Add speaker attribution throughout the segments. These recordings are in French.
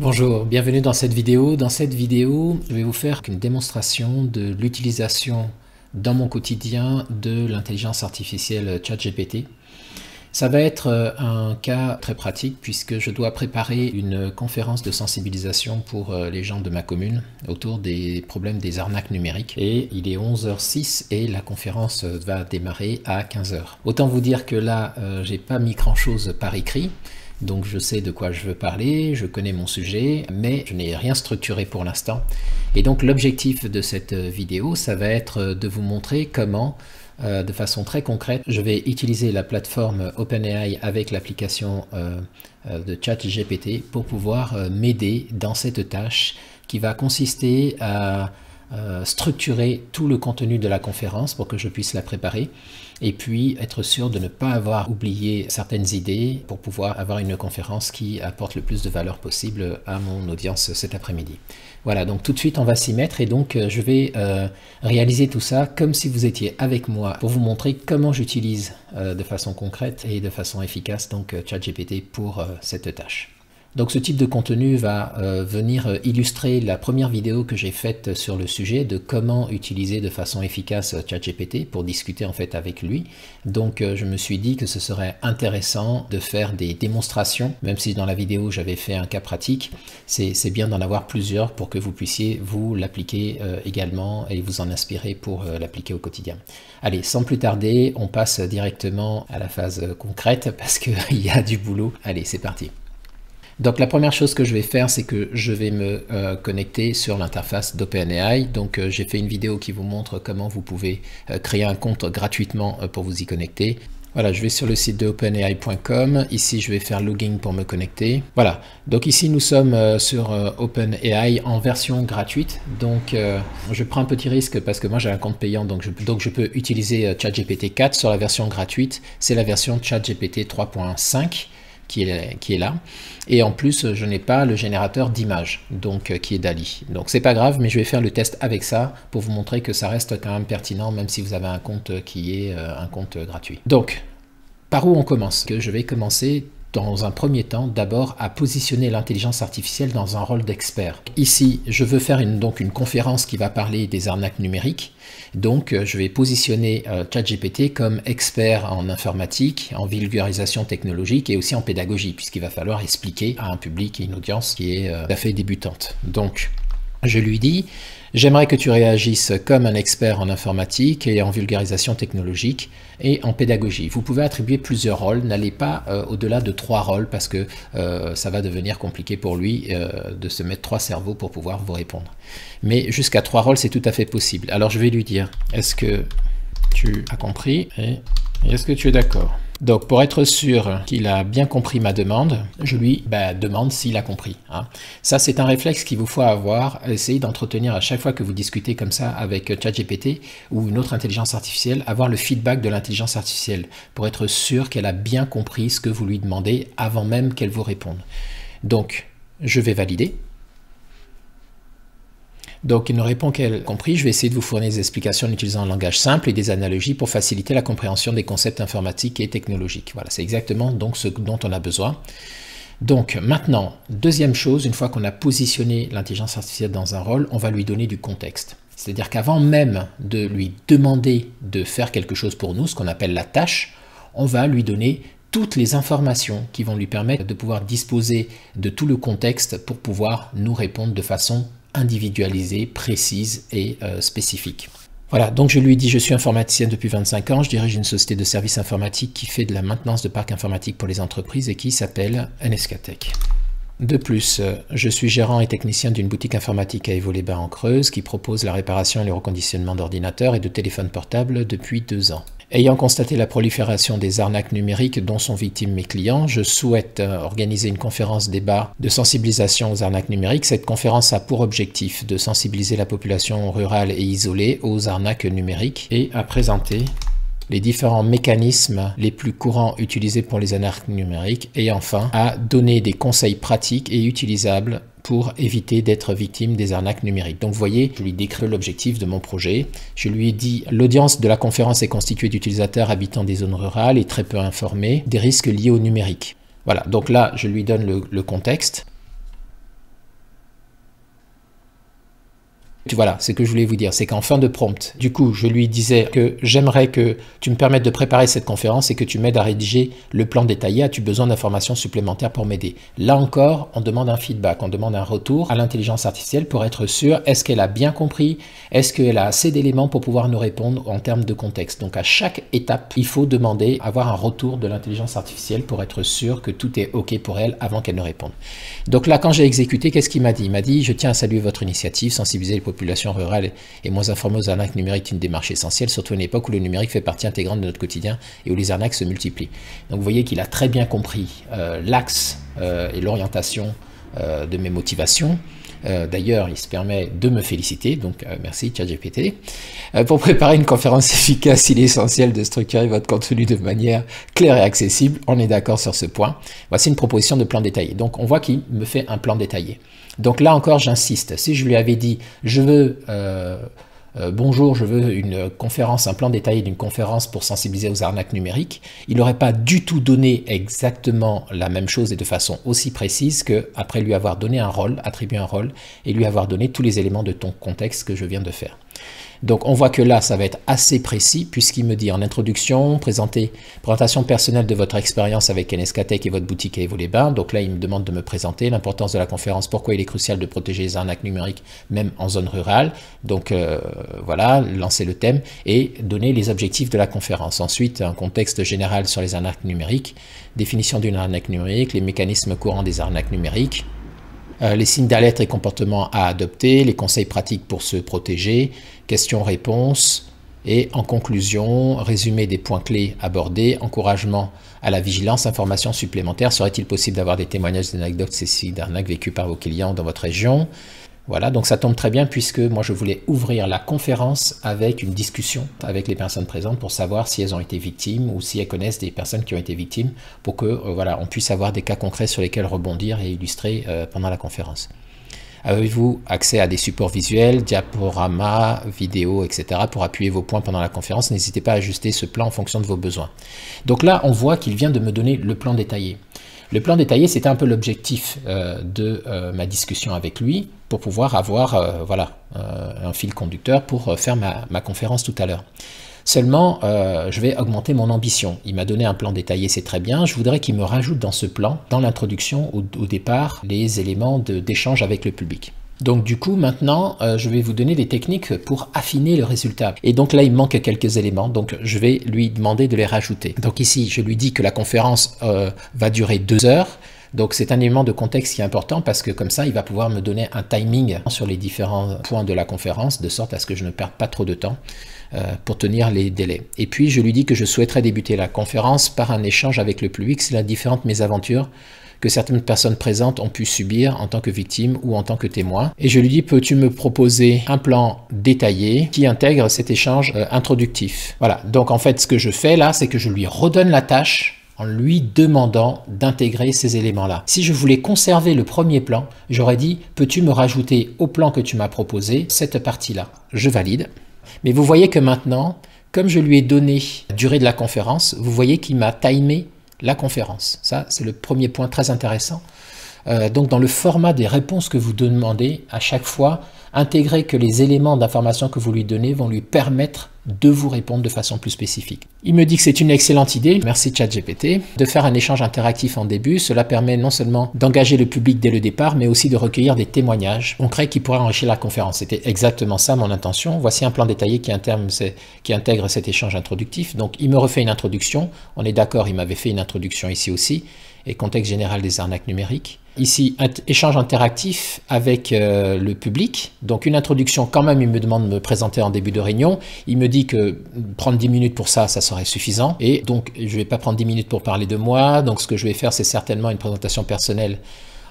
Speaker 1: Bonjour, bienvenue dans cette vidéo. Dans cette vidéo, je vais vous faire une démonstration de l'utilisation dans mon quotidien de l'intelligence artificielle ChatGPT. Ça va être un cas très pratique puisque je dois préparer une conférence de sensibilisation pour les gens de ma commune autour des problèmes des arnaques numériques. Et il est 11h06 et la conférence va démarrer à 15h. Autant vous dire que là, j'ai pas mis grand chose par écrit. Donc je sais de quoi je veux parler, je connais mon sujet, mais je n'ai rien structuré pour l'instant. Et donc l'objectif de cette vidéo, ça va être de vous montrer comment, de façon très concrète, je vais utiliser la plateforme OpenAI avec l'application de ChatGPT pour pouvoir m'aider dans cette tâche qui va consister à structurer tout le contenu de la conférence pour que je puisse la préparer et puis être sûr de ne pas avoir oublié certaines idées pour pouvoir avoir une conférence qui apporte le plus de valeur possible à mon audience cet après-midi. Voilà, donc tout de suite on va s'y mettre et donc je vais réaliser tout ça comme si vous étiez avec moi pour vous montrer comment j'utilise de façon concrète et de façon efficace donc ChatGPT pour cette tâche. Donc ce type de contenu va venir illustrer la première vidéo que j'ai faite sur le sujet de comment utiliser de façon efficace ChatGPT pour discuter en fait avec lui. Donc je me suis dit que ce serait intéressant de faire des démonstrations, même si dans la vidéo j'avais fait un cas pratique, c'est bien d'en avoir plusieurs pour que vous puissiez vous l'appliquer également et vous en inspirer pour l'appliquer au quotidien. Allez, sans plus tarder, on passe directement à la phase concrète parce qu'il y a du boulot. Allez, c'est parti. Donc la première chose que je vais faire, c'est que je vais me connecter sur l'interface d'OpenAI. Donc j'ai fait une vidéo qui vous montre comment vous pouvez créer un compte gratuitement pour vous y connecter. Voilà, je vais sur le site de openai.com. Ici, je vais faire login pour me connecter. Voilà, donc ici, nous sommes sur OpenAI en version gratuite. Donc, je prends un petit risque parce que moi, j'ai un compte payant. Donc, je peux utiliser ChatGPT 4 sur la version gratuite. C'est la version ChatGPT 3.5. Qui est là, et en plus je n'ai pas le générateur d'images donc qui est DALL-E, donc c'est pas grave, mais je vais faire le test avec ça pour vous montrer que ça reste quand même pertinent même si vous avez un compte qui est un compte gratuit. Donc par où on commence? Que je vais commencer dans un premier temps d'abord à positionner l'intelligence artificielle dans un rôle d'expert. Ici je veux faire une conférence qui va parler des arnaques numériques. Donc je vais positionner ChatGPT comme expert en informatique, en vulgarisation technologique et aussi en pédagogie, puisqu'il va falloir expliquer à un public et une audience qui est tout à fait débutante. Donc je lui dis, j'aimerais que tu réagisses comme un expert en informatique et en vulgarisation technologique et en pédagogie. Vous pouvez attribuer plusieurs rôles, n'allez pas au-delà de 3 rôles parce que ça va devenir compliqué pour lui de se mettre 3 cerveaux pour pouvoir vous répondre. Mais jusqu'à 3 rôles, c'est tout à fait possible. Alors je vais lui dire, est-ce que tu as compris et est-ce que tu es d'accord? Donc pour être sûr qu'il a bien compris ma demande, je lui demande s'il a compris. Hein. Ça c'est un réflexe qu'il vous faut avoir, essayez d'entretenir à chaque fois que vous discutez comme ça avec ChatGPT ou une autre intelligence artificielle, avoir le feedback de l'intelligence artificielle pour être sûr qu'elle a bien compris ce que vous lui demandez avant même qu'elle vous réponde. Donc je vais valider. Donc il me répond qu'elle a compris. Je vais essayer de vous fournir des explications en utilisant un langage simple et des analogies pour faciliter la compréhension des concepts informatiques et technologiques. Voilà, c'est exactement donc ce dont on a besoin. Donc maintenant, deuxième chose, une fois qu'on a positionné l'intelligence artificielle dans un rôle, on va lui donner du contexte. C'est-à-dire qu'avant même de lui demander de faire quelque chose pour nous, ce qu'on appelle la tâche, on va lui donner toutes les informations qui vont lui permettre de pouvoir disposer de tout le contexte pour pouvoir nous répondre de façon individualisée, précise et spécifique. Voilà, donc je lui dis, je suis informaticien depuis 25 ans, je dirige une société de services informatiques qui fait de la maintenance de parcs informatiques pour les entreprises et qui s'appelle NSK Tech. De plus, je suis gérant et technicien d'une boutique informatique à Évaux-les-Bains en Creuse qui propose la réparation et le reconditionnement d'ordinateurs et de téléphones portables depuis 2 ans. Ayant constaté la prolifération des arnaques numériques dont sont victimes mes clients, je souhaite organiser une conférence débat de sensibilisation aux arnaques numériques. Cette conférence a pour objectif de sensibiliser la population rurale et isolée aux arnaques numériques et à présenter les différents mécanismes les plus courants utilisés pour les arnaques numériques et enfin à donner des conseils pratiques et utilisables pour éviter d'être victime des arnaques numériques. Donc vous voyez, je lui décris l'objectif de mon projet. Je lui ai dit, l'audience de la conférence est constituée d'utilisateurs habitant des zones rurales et très peu informés des risques liés au numérique. Voilà, donc là, je lui donne le contexte. Voilà, c'est ce que je voulais vous dire, c'est qu'en fin de prompt, du coup, je lui disais que j'aimerais que tu me permettes de préparer cette conférence et que tu m'aides à rédiger le plan détaillé. As-tu besoin d'informations supplémentaires pour m'aider? Là encore, on demande un feedback, on demande un retour à l'intelligence artificielle pour être sûr, est-ce qu'elle a bien compris? Est-ce qu'elle a assez d'éléments pour pouvoir nous répondre en termes de contexte? Donc à chaque étape, il faut demander, avoir un retour de l'intelligence artificielle pour être sûr que tout est OK pour elle avant qu'elle ne réponde. Donc là, quand j'ai exécuté, qu'est-ce qu'il m'a dit? Il m'a dit, je tiens à saluer votre initiative, sensibiliser les populations rurales et moins informées aux arnaques numériques est une démarche essentielle, surtout à une époque où le numérique fait partie intégrante de notre quotidien et où les arnaques se multiplient. Donc vous voyez qu'il a très bien compris l'axe et l'orientation de mes motivations. D'ailleurs, il se permet de me féliciter, donc merci ChatGPT. Pour préparer une conférence efficace, il est essentiel de structurer votre contenu de manière claire et accessible. On est d'accord sur ce point. Voici une proposition de plan détaillé. Donc on voit qu'il me fait un plan détaillé. Donc là encore, j'insiste. Si je lui avais dit, je veux... bonjour, je veux une conférence, un plan détaillé d'une conférence pour sensibiliser aux arnaques numériques, il n'aurait pas du tout donné exactement la même chose et de façon aussi précise qu'après lui avoir donné un rôle, attribué un rôle, et lui avoir donné tous les éléments de ton contexte que je viens de faire. Donc on voit que là, ça va être assez précis puisqu'il me dit en introduction, présentation personnelle de votre expérience avec NSKTech et votre boutique à Évaux-les-Bains. Donc là, il me demande de me présenter l'importance de la conférence, pourquoi il est crucial de protéger les arnaques numériques même en zone rurale. Donc voilà, lancer le thème et donner les objectifs de la conférence. Ensuite, un contexte général sur les arnaques numériques, définition d'une arnaque numérique, les mécanismes courants des arnaques numériques, les signes d'alerte et comportements à adopter, les conseils pratiques pour se protéger, questions-réponses et en conclusion, résumé des points clés abordés, encouragement à la vigilance, informations supplémentaires. Serait-il possible d'avoir des témoignages d'anecdotes d'arnaques vécues par vos clients dans votre région? Voilà, donc ça tombe très bien puisque moi je voulais ouvrir la conférence avec une discussion avec les personnes présentes pour savoir si elles ont été victimes ou si elles connaissent des personnes qui ont été victimes pour que voilà, on puisse avoir des cas concrets sur lesquels rebondir et illustrer pendant la conférence. Avez-vous accès à des supports visuels, diaporamas, vidéos, etc. pour appuyer vos points pendant la conférence? N'hésitez pas à ajuster ce plan en fonction de vos besoins. Donc là, on voit qu'il vient de me donner le plan détaillé. Le plan détaillé, c'était un peu l'objectif de ma discussion avec lui pour pouvoir avoir voilà, un fil conducteur pour faire ma conférence tout à l'heure. Seulement, je vais augmenter mon ambition. Il m'a donné un plan détaillé, c'est très bien. Je voudrais qu'il me rajoute dans ce plan, dans l'introduction, au départ, les éléments d'échange avec le public. Donc du coup, maintenant, je vais vous donner des techniques pour affiner le résultat. Et donc là, il manque quelques éléments, donc je vais lui demander de les rajouter. Donc ici, je lui dis que la conférence va durer 2 heures. Donc c'est un élément de contexte qui est important parce que comme ça, il va pouvoir me donner un timing sur les différents points de la conférence, de sorte à ce que je ne perde pas trop de temps pour tenir les délais. Et puis, je lui dis que je souhaiterais débuter la conférence par un échange avec le public sur les différentes mésaventures que certaines personnes présentes ont pu subir en tant que victimes ou en tant que témoins. Et je lui dis, peux-tu me proposer un plan détaillé qui intègre cet échange introductif? Voilà, donc en fait, ce que je fais là, c'est que je lui redonne la tâche en lui demandant d'intégrer ces éléments-là. Si je voulais conserver le premier plan, j'aurais dit, peux-tu me rajouter au plan que tu m'as proposé cette partie-là? Je valide. Mais vous voyez que maintenant, comme je lui ai donné la durée de la conférence, vous voyez qu'il m'a timé la conférence. Ça, c'est le premier point très intéressant. Donc, dans le format des réponses que vous demandez, à chaque fois, intégrez que les éléments d'information que vous lui donnez vont lui permettre de vous répondre de façon plus spécifique. Il me dit que c'est une excellente idée, merci ChatGPT, de faire un échange interactif en début. Cela permet non seulement d'engager le public dès le départ, mais aussi de recueillir des témoignages concrets qui pourraient enrichir la conférence. C'était exactement ça mon intention. Voici un plan détaillé qui intègre cet échange introductif. Donc il me refait une introduction. On est d'accord, il m'avait fait une introduction ici aussi. Et contexte général des arnaques numériques. Ici, échange interactif avec le public. Donc une introduction, quand même, il me demande de me présenter en début de réunion. Il me dit que prendre 10 minutes pour ça, ça serait suffisant. Et donc, je ne vais pas prendre 10 minutes pour parler de moi. Donc ce que je vais faire, c'est certainement une présentation personnelle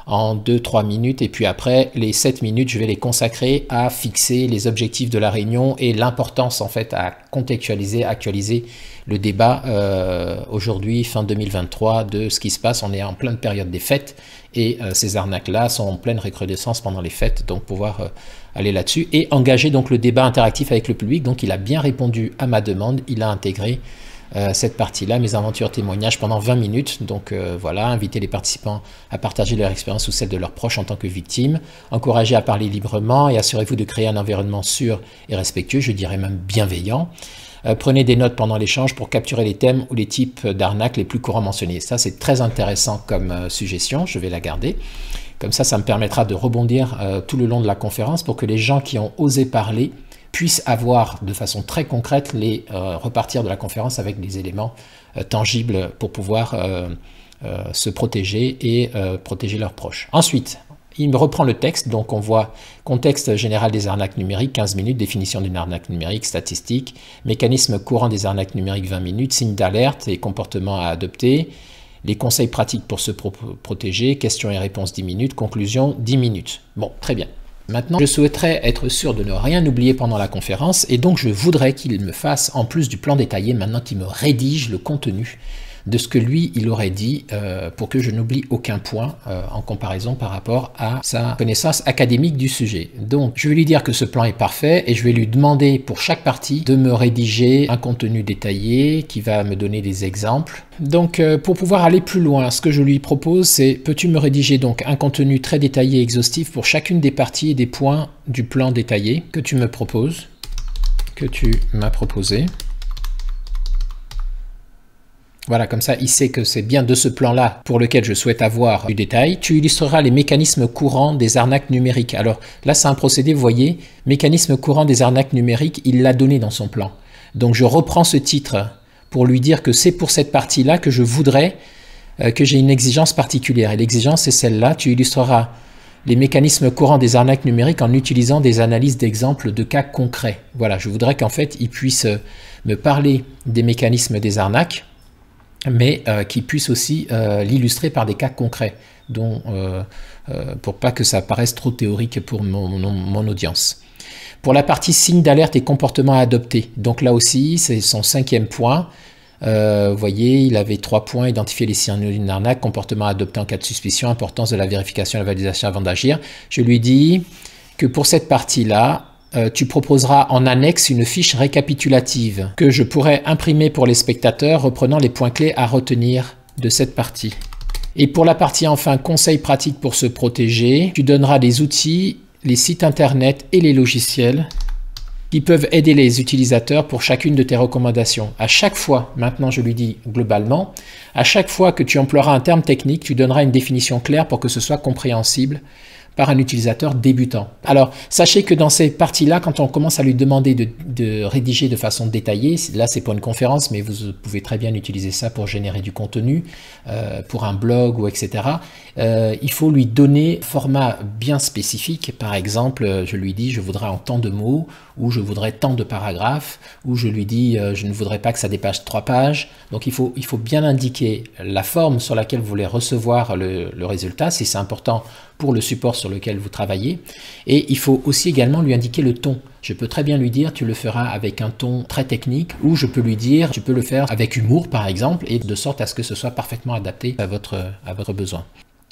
Speaker 1: en 2-3 minutes. Et puis après, les 7 minutes, je vais les consacrer à fixer les objectifs de la réunion et l'importance, en fait, à contextualiser, actualiser le débat aujourd'hui, fin 2023, de ce qui se passe. On est en pleine période des fêtes et ces arnaques-là sont en pleine recrudescence pendant les fêtes, donc pouvoir aller là-dessus et engager donc le débat interactif avec le public. Donc il a bien répondu à ma demande, il a intégré cette partie-là, mes aventures témoignages, pendant 20 minutes. Donc voilà, inviter les participants à partager leur expérience ou celle de leurs proches en tant que victimes, encourager à parler librement et assurez-vous de créer un environnement sûr et respectueux, je dirais même bienveillant. Prenez des notes pendant l'échange pour capturer les thèmes ou les types d'arnaques les plus courants mentionnés. Ça, c'est très intéressant comme suggestion, je vais la garder. Comme ça me permettra de rebondir tout le long de la conférence pour que les gens qui ont osé parler puissent avoir de façon très concrète repartir de la conférence avec des éléments tangibles pour pouvoir se protéger et protéger leurs proches. Ensuite, il me reprend le texte, donc on voit contexte général des arnaques numériques, 15 minutes, définition d'une arnaque numérique, statistiques, mécanisme courant des arnaques numériques, 20 minutes, signes d'alerte et comportements à adopter, les conseils pratiques pour se protéger, questions et réponses 10 minutes, conclusion 10 minutes. Bon, très bien. Maintenant, je souhaiterais être sûr de ne rien oublier pendant la conférence et donc je voudrais qu'il me fasse, en plus du plan détaillé, maintenant qu'il me rédige le contenu de ce que lui, il aurait dit pour que je n'oublie aucun point en comparaison par rapport à sa connaissance académique du sujet. Donc, je vais lui dire que ce plan est parfait et je vais lui demander pour chaque partie de me rédiger un contenu détaillé qui va me donner des exemples. Donc, pour pouvoir aller plus loin, ce que je lui propose, c'est peux-tu me rédiger donc un contenu très détaillé et exhaustif pour chacune des parties et des points du plan détaillé que tu me proposes, que tu m'as proposé. Voilà, comme ça, il sait que c'est bien de ce plan-là pour lequel je souhaite avoir du détail. Tu illustreras les mécanismes courants des arnaques numériques. Alors là, c'est un procédé, vous voyez, mécanisme courant des arnaques numériques, il l'a donné dans son plan. Donc je reprends ce titre pour lui dire que c'est pour cette partie-là que je voudrais que j'ai une exigence particulière. Et l'exigence, c'est celle-là. Tu illustreras les mécanismes courants des arnaques numériques en utilisant des analyses d'exemples de cas concrets. Voilà, je voudrais qu'en fait, il puisse me parler des mécanismes des arnaques, mais qui puisse aussi l'illustrer par des cas concrets, pour pas que ça paraisse trop théorique pour mon audience. Pour la partie signes d'alerte et comportements à adopter, donc là aussi, c'est son 5e point. Vous voyez, il avait 3 points, identifier les signes d'une arnaque, comportement à adopter en cas de suspicion, importance de la vérification et la validation avant d'agir. Je lui dis que pour cette partie-là, tu proposeras en annexe une fiche récapitulative que je pourrais imprimer pour les spectateurs reprenant les points clés à retenir de cette partie. Et pour la partie enfin conseils pratiques pour se protéger, tu donneras les outils, les sites internet et les logiciels qui peuvent aider les utilisateurs pour chacune de tes recommandations. À chaque fois, maintenant je lui dis globalement, à chaque fois que tu emploieras un terme technique, tu donneras une définition claire pour que ce soit compréhensible par un utilisateur débutant. Alors, sachez que dans ces parties-là, quand on commence à lui demander de rédiger de façon détaillée, là c'est pour une conférence, mais vous pouvez très bien utiliser ça pour générer du contenu, pour un blog ou etc. Il faut lui donner un format bien spécifique. Par exemple, je lui dis je voudrais en tant de mots, ou je voudrais tant de paragraphes, ou je lui dis je ne voudrais pas que ça dépasse 3 pages. Donc il faut bien indiquer la forme sur laquelle vous voulez recevoir le résultat, si c'est important pour le support sur lequel vous travaillez. Et il faut aussi également lui indiquer le ton. Je peux très bien lui dire tu le feras avec un ton très technique, ou je peux lui dire tu peux le faire avec humour par exemple, et de sorte à ce que ce soit parfaitement adapté à votre besoin.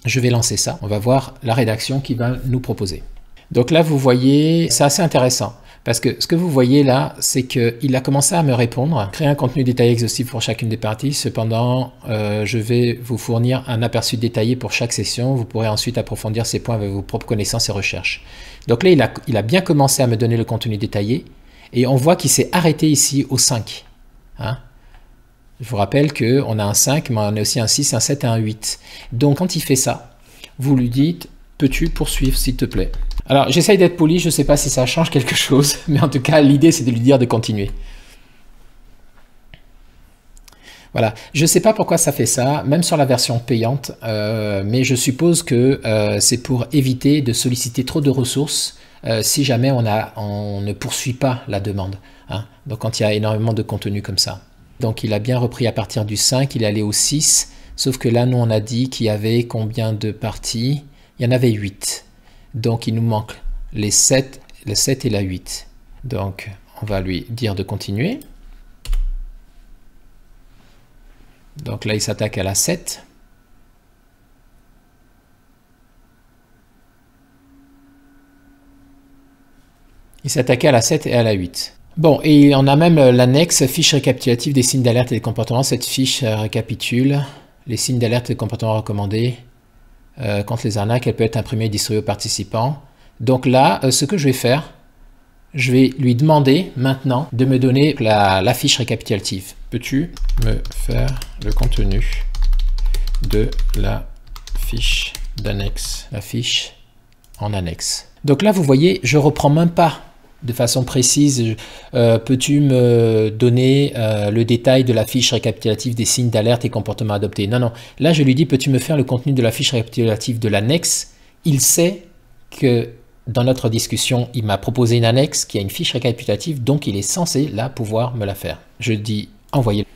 Speaker 1: Je vais lancer ça, on va voir la rédaction qui va nous proposer. Donc là vous voyez, c'est assez intéressant. Parce que ce que vous voyez là, c'est qu'il a commencé à me répondre, créer un contenu détaillé exhaustif pour chacune des parties. Cependant, je vais vous fournir un aperçu détaillé pour chaque session. Vous pourrez ensuite approfondir ces points avec vos propres connaissances et recherches. Donc là, il a bien commencé à me donner le contenu détaillé. Et on voit qu'il s'est arrêté ici au 5. Hein? Je vous rappelle qu'on a un 5, mais on a aussi un 6, un 7 et un 8. Donc quand il fait ça, vous lui dites « Peux-tu poursuivre s'il te plaît ?» Alors, j'essaye d'être poli, je ne sais pas si ça change quelque chose, mais en tout cas, l'idée, c'est de lui dire de continuer. Voilà, je ne sais pas pourquoi ça fait ça, même sur la version payante, mais je suppose que c'est pour éviter de solliciter trop de ressources si jamais on ne poursuit pas la demande. Hein. Donc, quand il y a énormément de contenu comme ça. Donc, il a bien repris à partir du 5, il est allé au 6, sauf que là, nous, on a dit qu'il y avait combien de parties? Il y en avait 8. Donc, il nous manque le 7 et la 8. Donc, on va lui dire de continuer. Donc là, il s'attaque à la 7. Il s'attaquait à la 7 et à la 8. Bon, et on a même l'annexe fiche récapitulative des signes d'alerte et des comportements. Cette fiche récapitule les signes d'alerte et des comportements recommandés contre les arnaques. Elle peut être imprimée et distribuée aux participants. Donc là, ce que je vais faire, je vais lui demander maintenant de me donner la fiche récapitulative. Peux-tu me faire le contenu de la fiche d'annexe, la fiche en annexe. Donc là, vous voyez, je reprends même pas de façon précise. Peux-tu me donner le détail de la fiche récapitulative des signes d'alerte et comportements adoptés? Non, non. Là, je lui dis, peux-tu me faire le contenu de la fiche récapitulative de l'annexe? Il sait que dans notre discussion, il m'a proposé une annexe qui a une fiche récapitulative, donc il est censé là pouvoir me la faire. Je dis envoyer.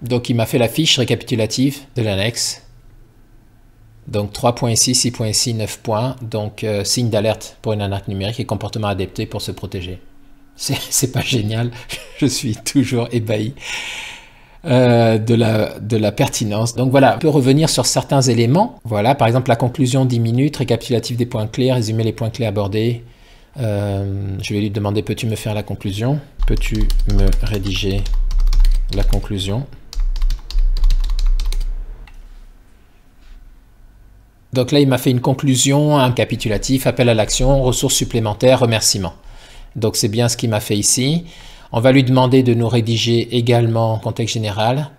Speaker 1: Donc il m'a fait la fiche récapitulative de l'annexe. Donc 3 points ici, 6 points ici, 9 points. Donc signe d'alerte pour une arnaque numérique et comportement adapté pour se protéger. C'est pas génial, je suis toujours ébahi. De la pertinence. Donc voilà, on peut revenir sur certains éléments. Voilà, par exemple la conclusion 10 minutes, récapitulatif des points clés, résumer les points clés abordés. Je vais lui demander, peux-tu me faire la conclusion? Peux-tu me rédiger la conclusion? Donc là, il m'a fait une conclusion, un récapitulatif, appel à l'action, ressources supplémentaires, remerciements. Donc c'est bien ce qu'il m'a fait ici. On va lui demander de nous rédiger également contexte général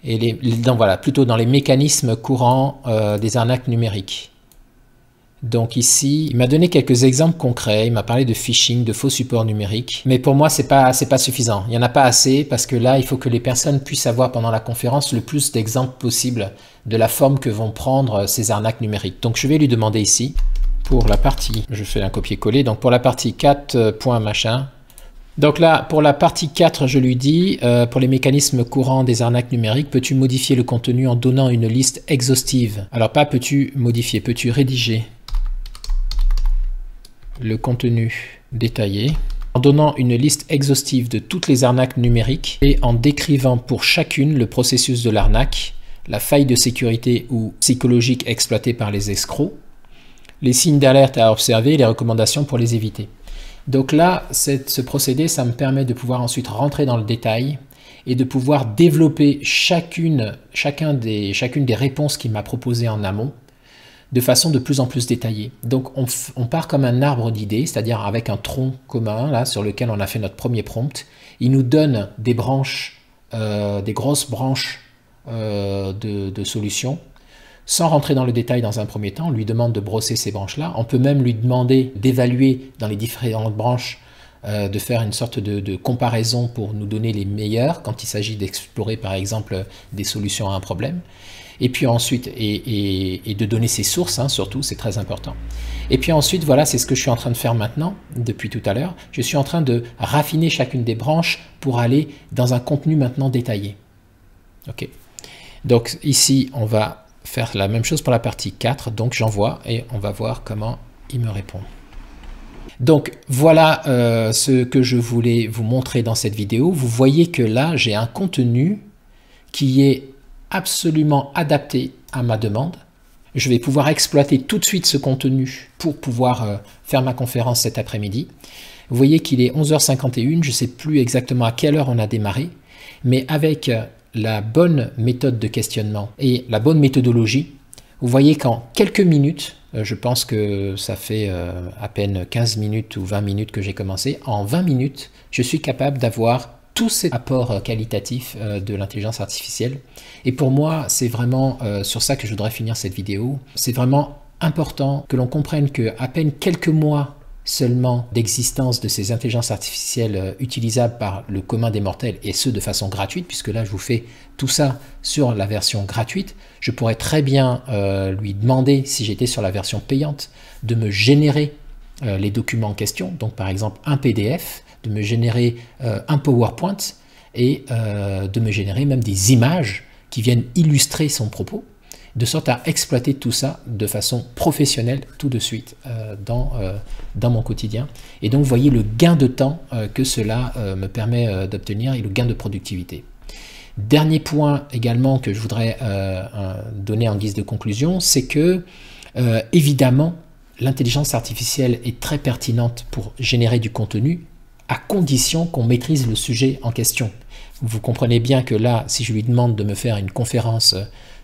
Speaker 1: et voilà, plutôt dans les mécanismes courants des arnaques numériques. Donc ici, il m'a donné quelques exemples concrets, il m'a parlé de phishing, de faux supports numériques, mais pour moi, c'est pas suffisant. Il n'y en a pas assez parce que là, il faut que les personnes puissent avoir pendant la conférence le plus d'exemples possible de la forme que vont prendre ces arnaques numériques. Donc je vais lui demander ici, pour la partie, je fais un copier-coller, donc pour la partie 4 points machin. Donc là, pour la partie 4, je lui dis, pour les mécanismes courants des arnaques numériques, peux-tu modifier le contenu en donnant une liste exhaustive? Alors pas peux-tu modifier, peux-tu rédiger le contenu détaillé en donnant une liste exhaustive de toutes les arnaques numériques et en décrivant pour chacune le processus de l'arnaque, la faille de sécurité ou psychologique exploitée par les escrocs, les signes d'alerte à observer et les recommandations pour les éviter. Donc là, ce procédé, ça me permet de pouvoir ensuite rentrer dans le détail et de pouvoir développer chacune des réponses qu'il m'a proposées en amont de façon de plus en plus détaillée. Donc on part comme un arbre d'idées, c'est-à-dire avec un tronc commun là sur lequel on a fait notre premier prompt. Il nous donne des branches, des grosses branches de solutions. Sans rentrer dans le détail dans un premier temps, on lui demande de brosser ces branches-là. On peut même lui demander d'évaluer dans les différentes branches, de faire une sorte de comparaison pour nous donner les meilleures quand il s'agit d'explorer par exemple des solutions à un problème. Et puis ensuite, et de donner ses sources, hein, surtout, c'est très important. Et puis ensuite, voilà, c'est ce que je suis en train de faire maintenant, depuis tout à l'heure. Je suis en train de raffiner chacune des branches pour aller dans un contenu maintenant détaillé. Ok. Donc ici, on va faire la même chose pour la partie 4, donc j'envoie et on va voir comment il me répond. Donc voilà ce que je voulais vous montrer dans cette vidéo. Vous voyez que là, j'ai un contenu qui est absolument adapté à ma demande. Je vais pouvoir exploiter tout de suite ce contenu pour pouvoir faire ma conférence cet après-midi. Vous voyez qu'il est 11h51, je ne sais plus exactement à quelle heure on a démarré, mais avec la bonne méthode de questionnement et la bonne méthodologie, vous voyez qu'en quelques minutes, je pense que ça fait à peine 15 minutes ou 20 minutes que j'ai commencé, en 20 minutes, je suis capable d'avoir tous ces apports qualitatifs de l'intelligence artificielle. Et pour moi, c'est vraiment sur ça que je voudrais finir cette vidéo. C'est vraiment important que l'on comprenne qu'à peine quelques mois seulement d'existence de ces intelligences artificielles utilisables par le commun des mortels, et ce de façon gratuite, puisque là je vous fais tout ça sur la version gratuite. Je pourrais très bien lui demander, si j'étais sur la version payante, de me générer les documents en question, donc par exemple un PDF, de me générer un PowerPoint et de me générer même des images qui viennent illustrer son propos, de sorte à exploiter tout ça de façon professionnelle tout de suite dans mon quotidien. Et donc vous voyez le gain de temps que cela me permet d'obtenir et le gain de productivité. Dernier point également que je voudrais donner en guise de conclusion, c'est que évidemment l'intelligence artificielle est très pertinente pour générer du contenu, à condition qu'on maîtrise le sujet en question. Vous comprenez bien que là, si je lui demande de me faire une conférence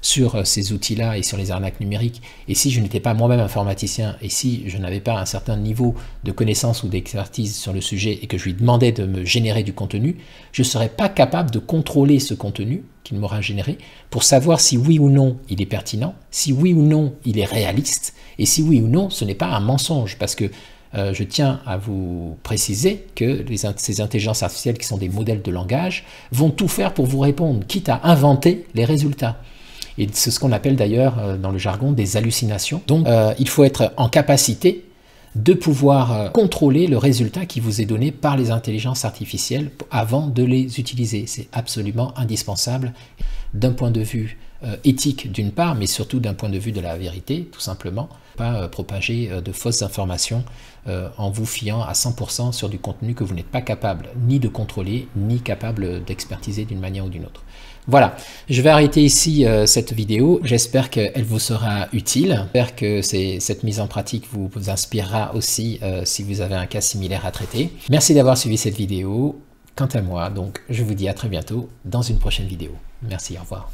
Speaker 1: sur ces outils-là et sur les arnaques numériques, et si je n'étais pas moi-même informaticien, et si je n'avais pas un certain niveau de connaissance ou d'expertise sur le sujet, et que je lui demandais de me générer du contenu, je ne serais pas capable de contrôler ce contenu qu'il m'aura généré pour savoir si oui ou non il est pertinent, si oui ou non il est réaliste, et si oui ou non ce n'est pas un mensonge, parce que je tiens à vous préciser que ces intelligences artificielles qui sont des modèles de langage vont tout faire pour vous répondre, quitte à inventer les résultats. Et c'est ce qu'on appelle d'ailleurs dans le jargon des hallucinations. Donc il faut être en capacité de pouvoir contrôler le résultat qui vous est donné par les intelligences artificielles avant de les utiliser. C'est absolument indispensable d'un point de vue éthique d'une part, mais surtout d'un point de vue de la vérité, tout simplement. Pas propager de fausses informations en vous fiant à 100% sur du contenu que vous n'êtes pas capable ni de contrôler, ni capable d'expertiser d'une manière ou d'une autre. Voilà, je vais arrêter ici cette vidéo. J'espère qu'elle vous sera utile. J'espère que cette mise en pratique vous inspirera aussi si vous avez un cas similaire à traiter. Merci d'avoir suivi cette vidéo. Quant à moi, donc, je vous dis à très bientôt dans une prochaine vidéo. Merci, au revoir.